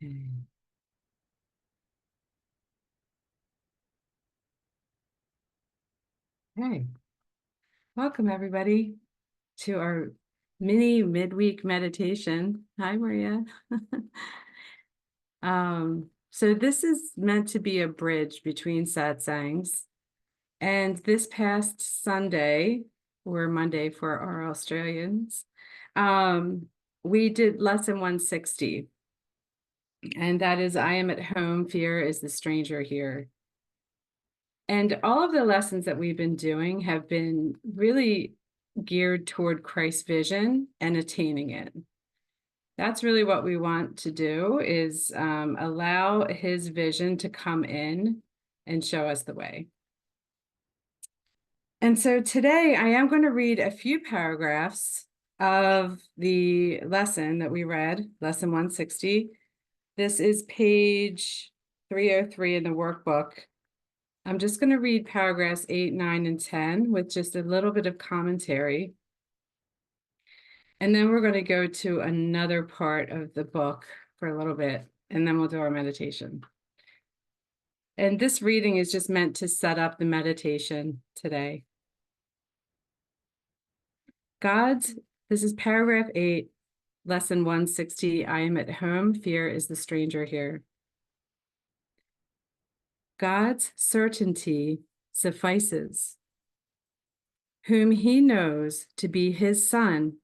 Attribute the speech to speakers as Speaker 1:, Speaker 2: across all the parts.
Speaker 1: Okay. Hey, welcome everybody to our mini midweek meditation. Hi, Maria. So this is meant to be a bridge between satsangs. And this past Sunday, or Monday for our Australians, we did lesson 160. And that is, I am at home, fear is the stranger here. And all of the lessons that we've been doing have been really geared toward Christ's vision and attaining it. That's really what we want to do, is allow his vision to come in and show us the way. And so today I am going to read a few paragraphs of the lesson that we read, lesson 160. This is page 303 in the workbook. I'm just going to read paragraphs 8, 9, and 10 with just a little bit of commentary. And then we're going to go to another part of the book for a little bit, and then we'll do our meditation. And this reading is just meant to set up the meditation today. This is paragraph 8, lesson 160. I am at home, fear is the stranger here. God's certainty suffices. Whom he knows to be his son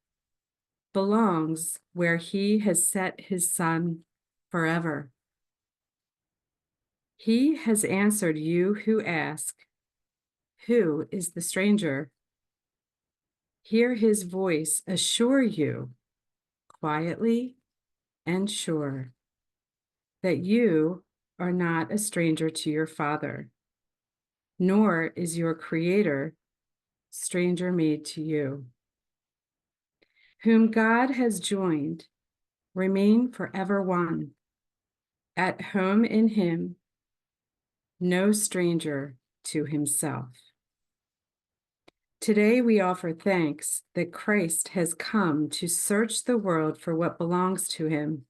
Speaker 1: belongs where he has set his son forever. He has answered you who ask, who is the stranger? Hear his voice assure you, quietly and sure, that you are not a stranger to your Father, nor is your Creator stranger made to you. Whom God has joined, remain forever one, at home in him, no stranger to himself. Today we offer thanks that Christ has come to search the world for what belongs to him.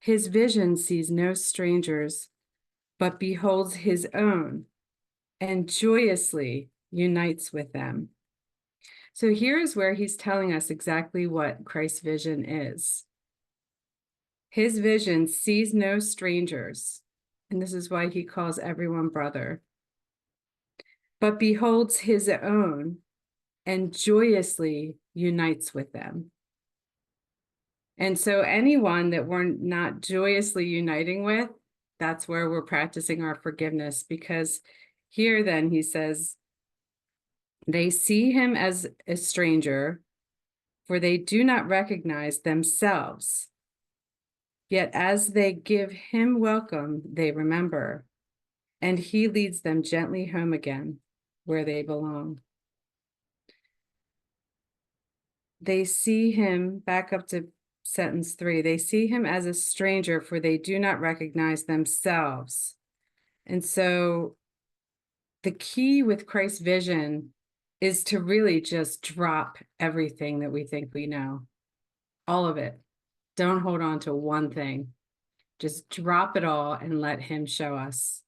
Speaker 1: His vision sees no strangers, but beholds his own and joyously unites with them. So here's where he's telling us exactly what Christ's vision is. His vision sees no strangers, and this is why he calls everyone brother, but beholds his own and joyously unites with them. And so anyone that we're not joyously uniting with, that's where we're practicing our forgiveness, because here then he says, they see him as a stranger, for they do not recognize themselves. Yet as they give him welcome, they remember, and he leads them gently home again, where they belong. They see him, back up to sentence 3, they see him as a stranger, for they do not recognize themselves. And so the key with Christ's vision is to really just drop everything that we think we know, all of it. Don't hold on to one thing. Just drop it all and let him show us,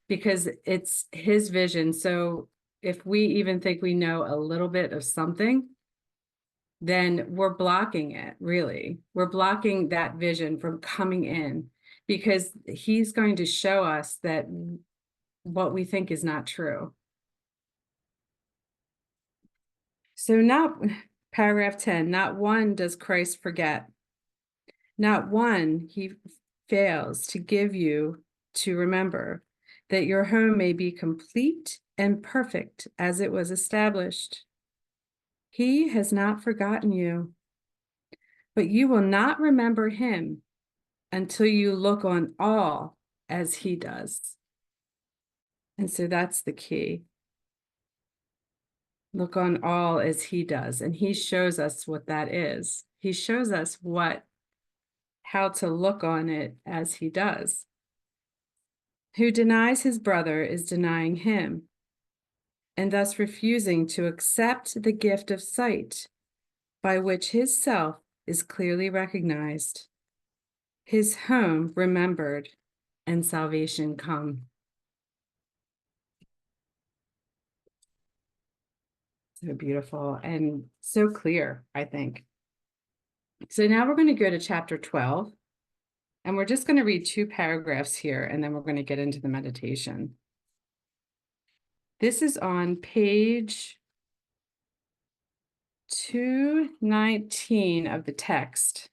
Speaker 1: because it's his vision. So if we even think we know a little bit of something, then we're blocking it, really. We're blocking that vision from coming in, because he's going to show us that what we think is not true. So paragraph 10, not one does Christ forget. Not one he fails to give you to remember, that your home may be complete and perfect as it was established. He has not forgotten you, but you will not remember him until you look on all as he does. And so that's the key. Look on all as he does. And he shows us what that is. He shows us how to look on it as he does. Who denies his brother is denying him, and thus refusing to accept the gift of sight by which his self is clearly recognized. his home remembered, and salvation come. So beautiful and so clear, I think. So now we're going to go to chapter 12, and we're just going to read 2 paragraphs here, and then we're going to get into the meditation. This is on page 219 of the text.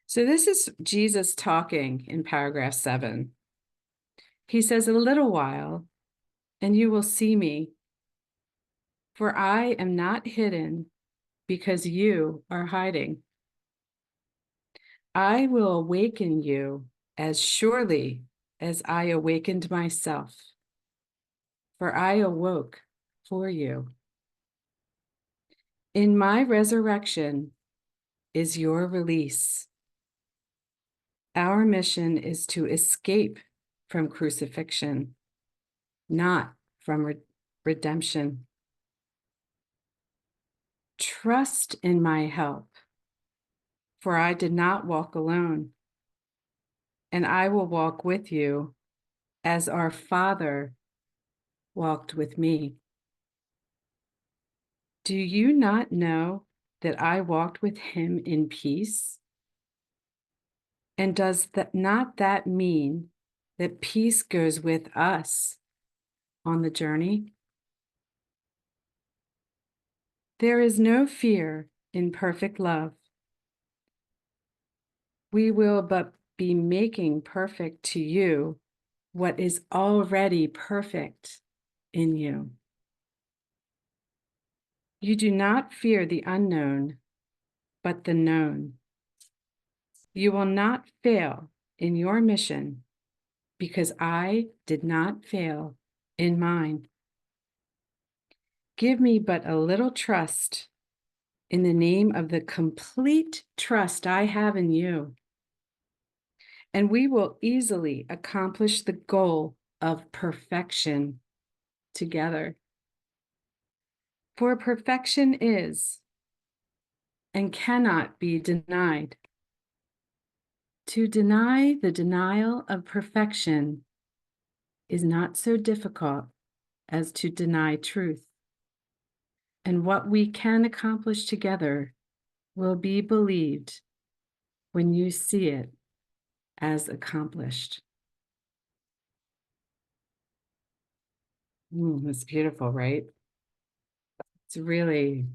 Speaker 1: So this is Jesus talking in paragraph 7. He says, "A little while, and you will see me, for I am not hidden because you are hiding. I will awaken you as surely as I awakened myself, for I awoke for you. In my resurrection is your release. Our mission is to escape from crucifixion, not from redemption. Trust in my help, for I did not walk alone, and I will walk with you as our Father walked with me. Do you not know that I walked with him in peace? And does that mean that peace goes with us on the journey? There is no fear in perfect love. We will but be making perfect to you what is already perfect in you. You do not fear the unknown, but the known. You will not fail in your mission because I did not fail in mine. Give me but a little trust in the name of the complete trust I have in you, and we will easily accomplish the goal of perfection together. For perfection is and cannot be denied. To deny the denial of perfection is not so difficult as to deny truth. And what we can accomplish together will be believed when you see it as accomplished." That's beautiful, right? It's really,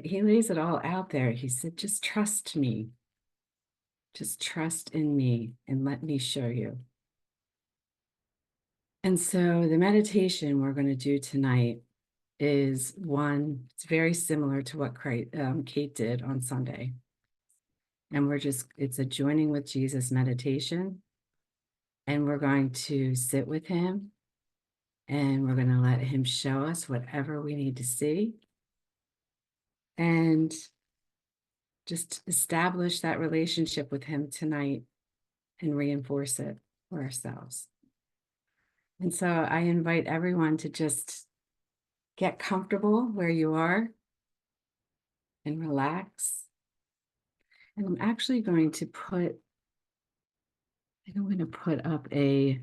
Speaker 1: he lays it all out there. He said, just trust me. Just trust in me and let me show you. And so the meditation we're going to do tonight is one, it's very similar to what Kate did on Sunday. And it's a joining with Jesus meditation. And we're going to sit with him and we're going to let him show us whatever we need to see. And just establish that relationship with him tonight and reinforce it for ourselves. And so I invite everyone to just get comfortable where you are and relax. And I'm actually going to put up a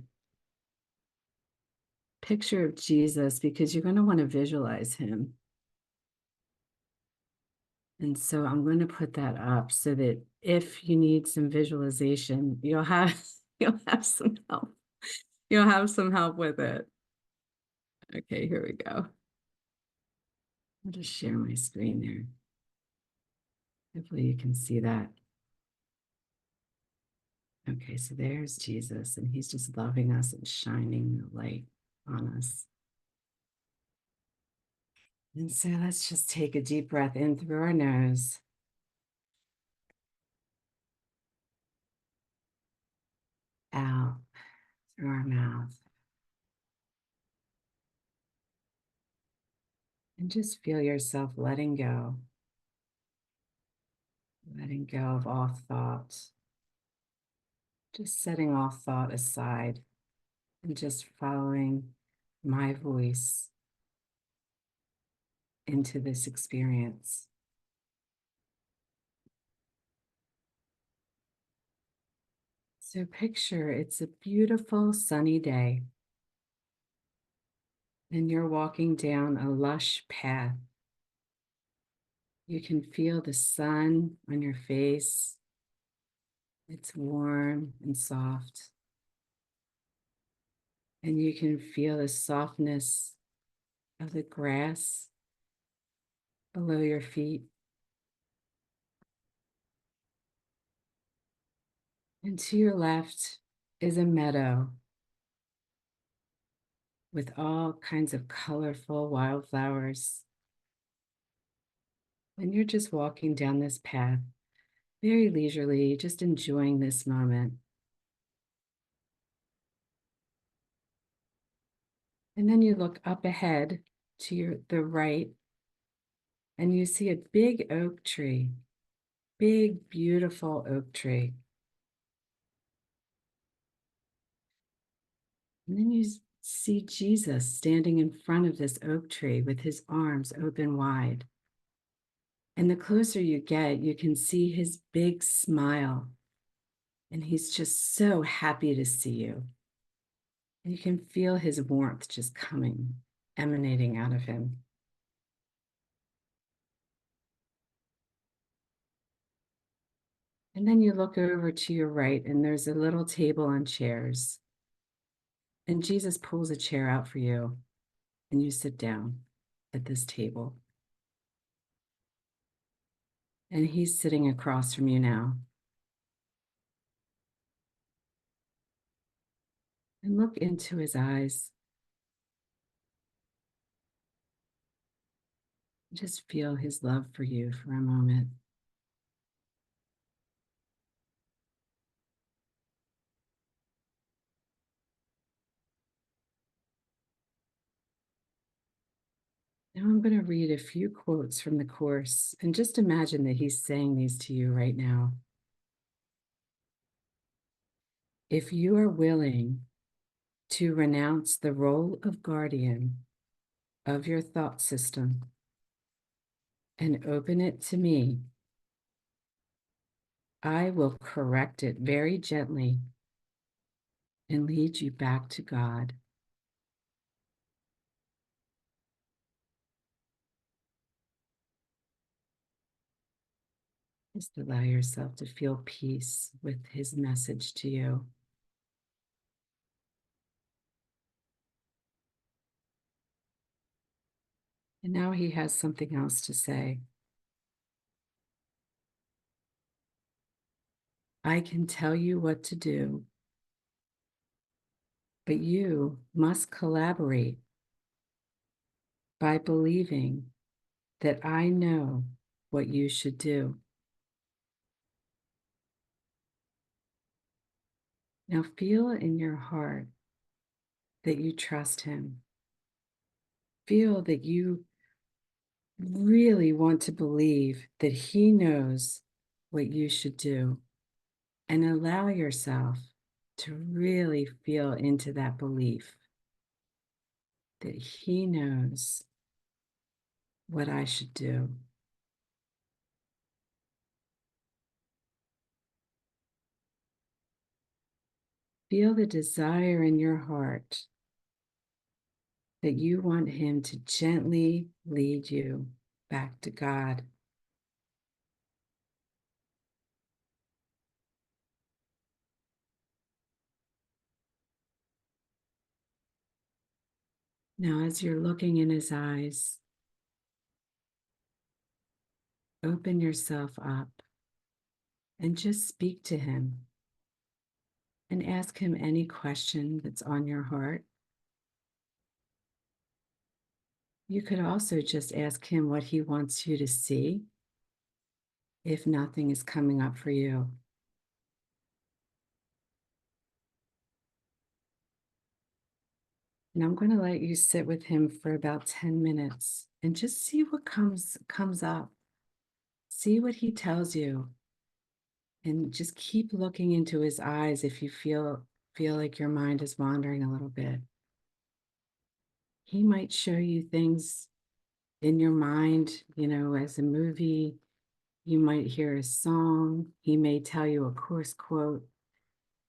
Speaker 1: picture of Jesus because you're going to want to visualize him. And so I'm going to put that up so that if you need some visualization, you'll have some help. You'll have some help with it. Okay, here we go. I'll just share my screen there. Hopefully you can see that. Okay, so there's Jesus, and he's just loving us and shining the light on us. And so let's just take a deep breath in through our nose. Out through our mouth. And just feel yourself letting go. Letting go of all thoughts. Just setting all thought aside and just following my voice into this experience. So picture it's a beautiful sunny day, and you're walking down a lush path. You can feel the sun on your face. It's warm and soft. And you can feel the softness of the grass below your feet. And to your left is a meadow with all kinds of colorful wildflowers. And you're just walking down this path very leisurely, just enjoying this moment. And then you look up ahead to the right, and you see a big oak tree, big, beautiful oak tree. And then you see Jesus standing in front of this oak tree with his arms open wide. And the closer you get, you can see his big smile. And he's just so happy to see you. And you can feel his warmth just coming, emanating out of him. And then you look over to your right, and there's a little table and chairs. And Jesus pulls a chair out for you, and you sit down at this table. And he's sitting across from you now. And look into his eyes. Just feel his love for you for a moment. Now I'm going to read a few quotes from the Course, and just imagine that he's saying these to you right now. If you are willing to renounce the role of guardian of your thought system and open it to me, I will correct it very gently and lead you back to God. Just allow yourself to feel peace with his message to you. And now he has something else to say. I can tell you what to do, but you must collaborate by believing that I know what you should do. Now feel in your heart that you trust him. Feel that you really want to believe that he knows what you should do, and allow yourself to really feel into that belief that he knows what I should do. Feel the desire in your heart that you want him to gently lead you back to God. Now, as you're looking in his eyes, open yourself up and just speak to him and ask him any question that's on your heart. You could also just ask him what he wants you to see if nothing is coming up for you. And I'm going to let you sit with him for about 10 minutes and just see what comes up. See what he tells you. And just keep looking into his eyes if you feel like your mind is wandering a little bit. He might show you things in your mind, as a movie. You might hear a song. He may tell you a Course quote.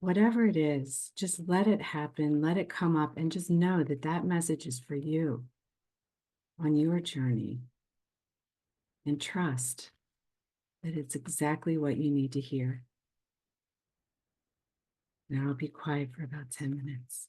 Speaker 1: whatever it is, just let it happen, let it come up, and just know that that message is for you on your journey. And trust that it's exactly what you need to hear. Now I'll be quiet for about 10 minutes.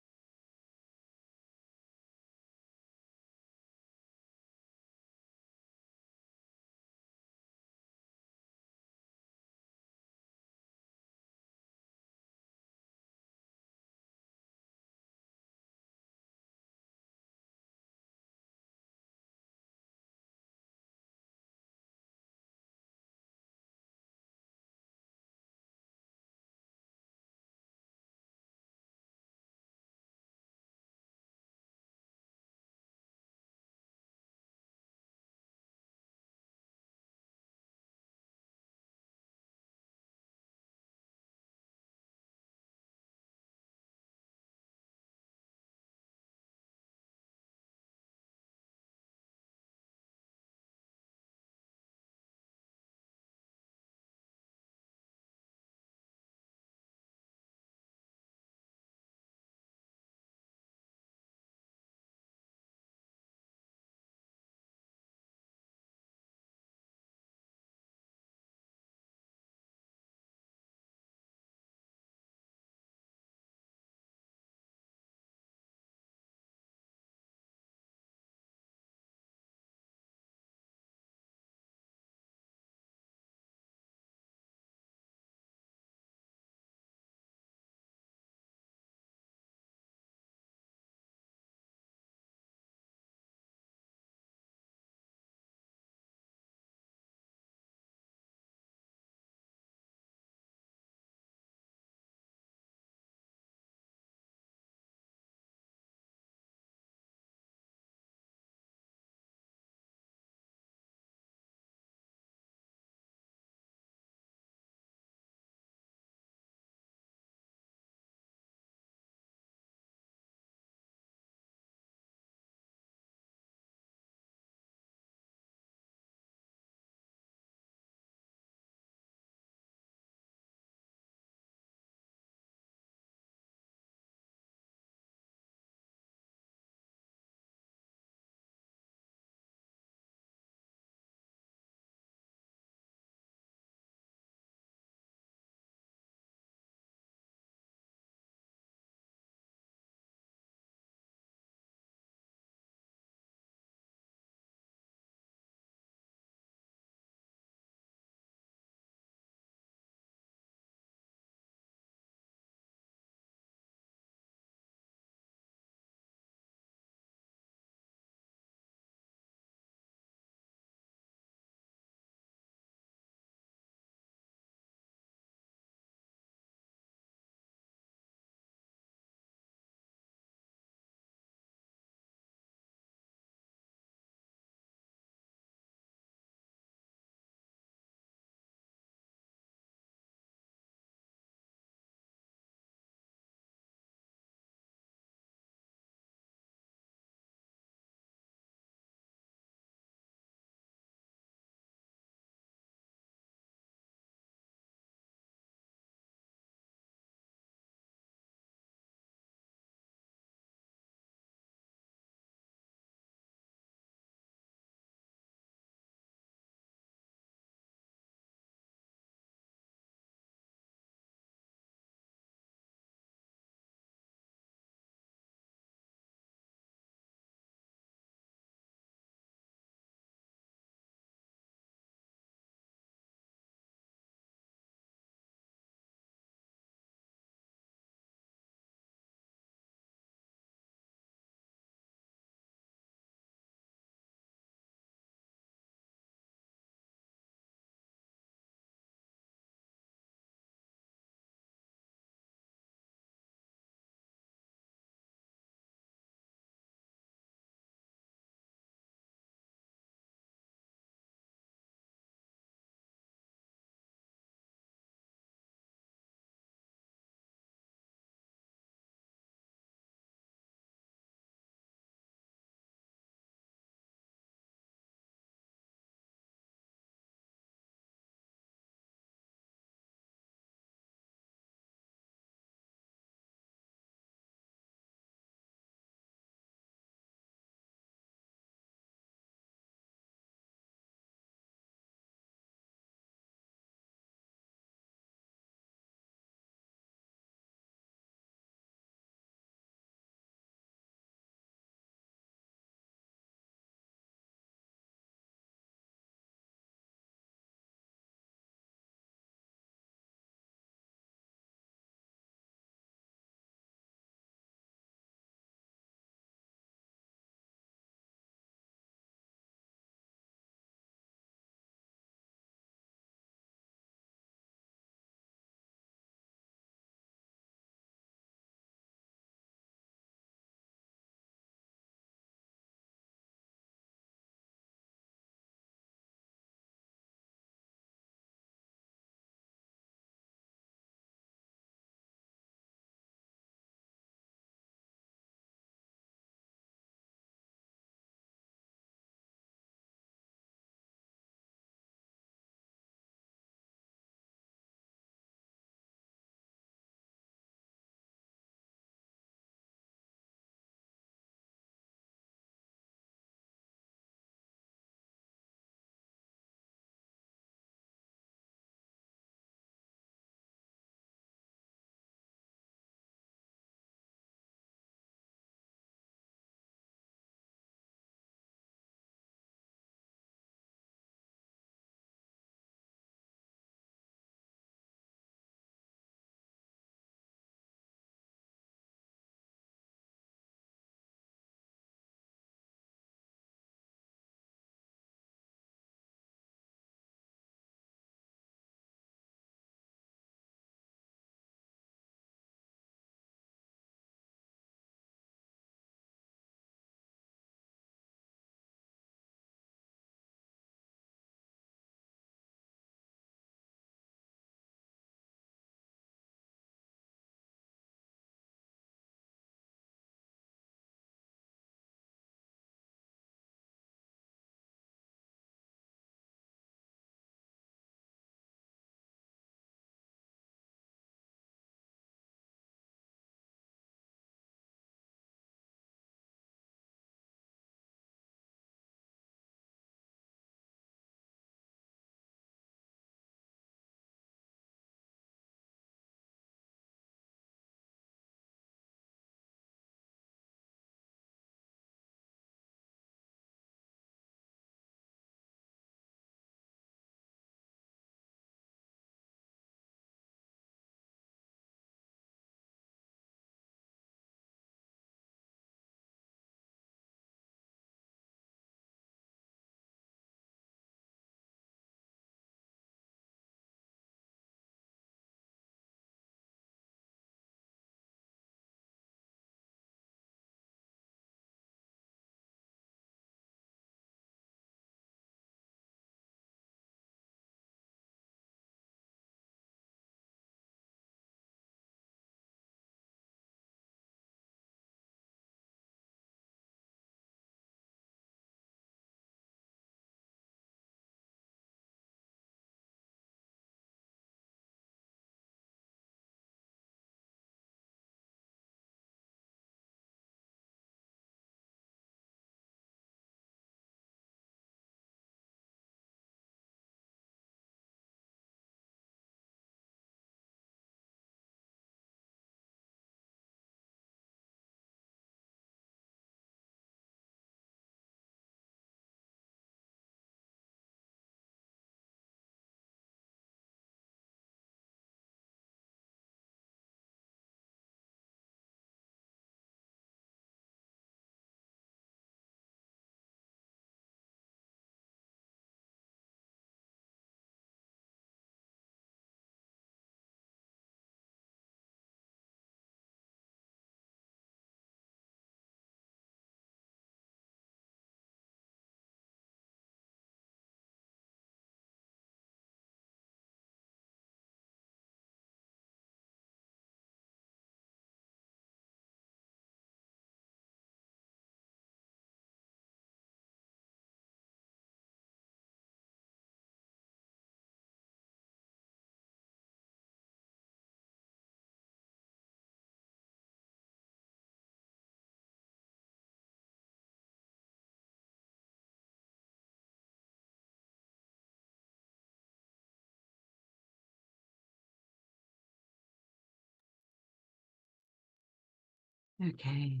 Speaker 1: Okay,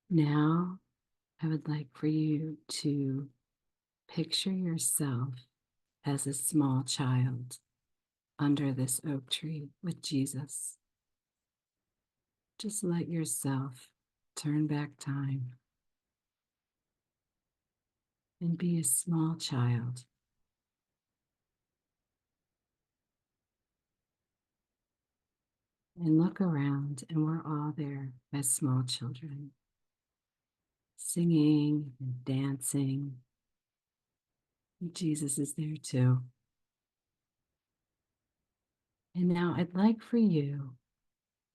Speaker 1: now I would like for you to picture yourself as a small child under this oak tree with Jesus. Just let yourself turn back time and be a small child. And look around, and we're all there as small children, singing and dancing. Jesus is there too. And now I'd like for you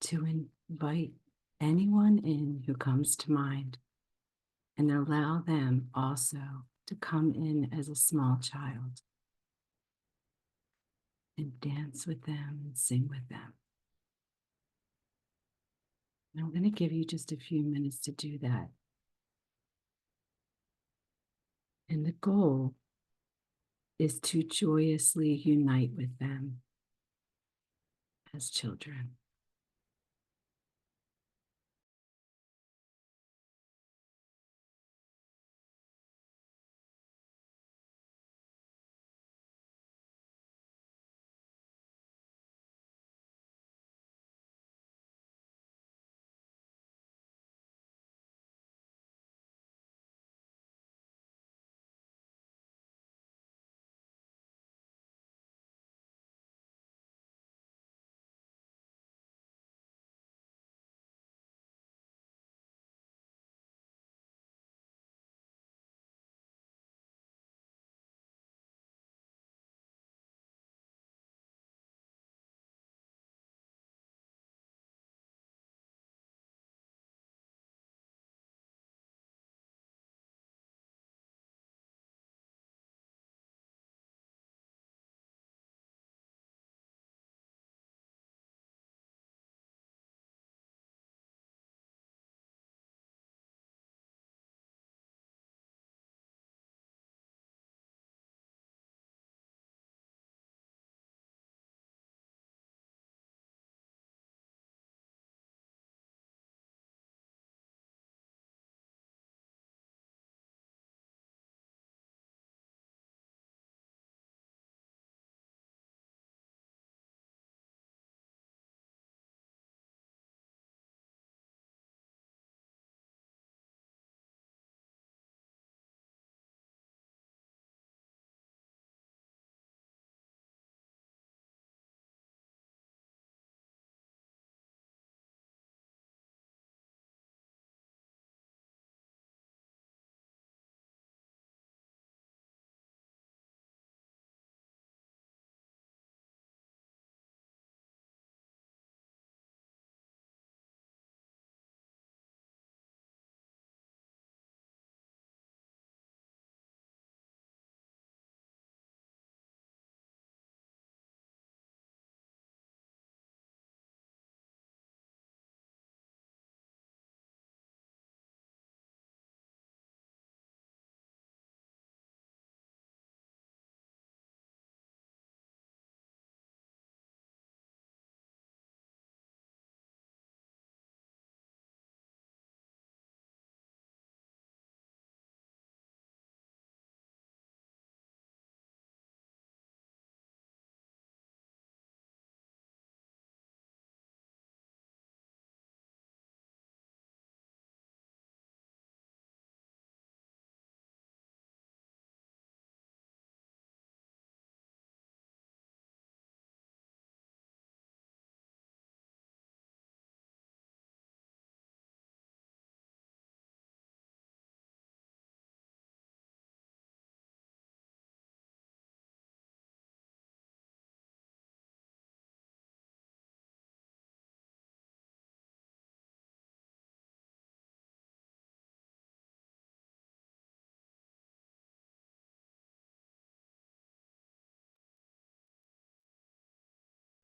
Speaker 1: to invite anyone in who comes to mind and allow them also to come in as a small child and dance with them and sing with them. And I'm going to give you just a few minutes to do that. And the goal is to joyously unite with them as children.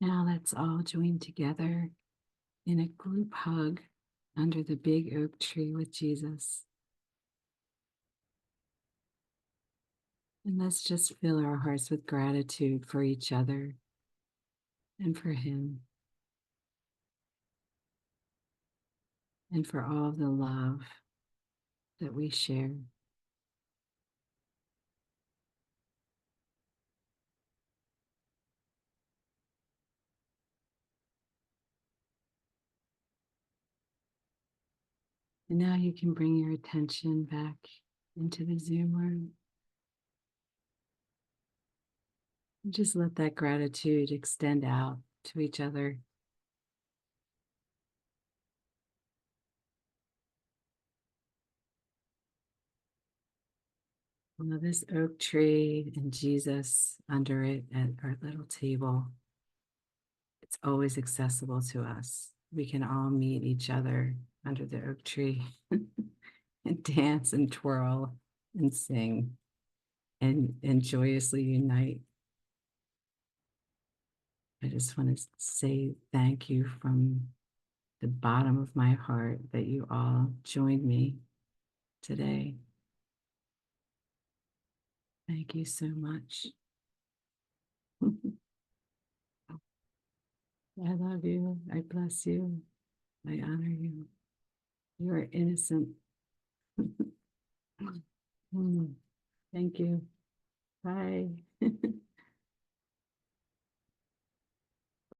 Speaker 1: Now let's all join together in a group hug under the big oak tree with Jesus. And let's just fill our hearts with gratitude for each other and for Him. and for all the love that we share. And now you can bring your attention back into the Zoom room. And just let that gratitude extend out to each other. Well, this oak tree and Jesus under it at our little table, it's always accessible to us. We can all meet each other under the oak tree and dance and twirl and sing and joyously unite. I just want to say thank you from the bottom of my heart that you all joined me today. Thank you so much. I love you. I bless you. I honor you. You are innocent. Thank you. Bye.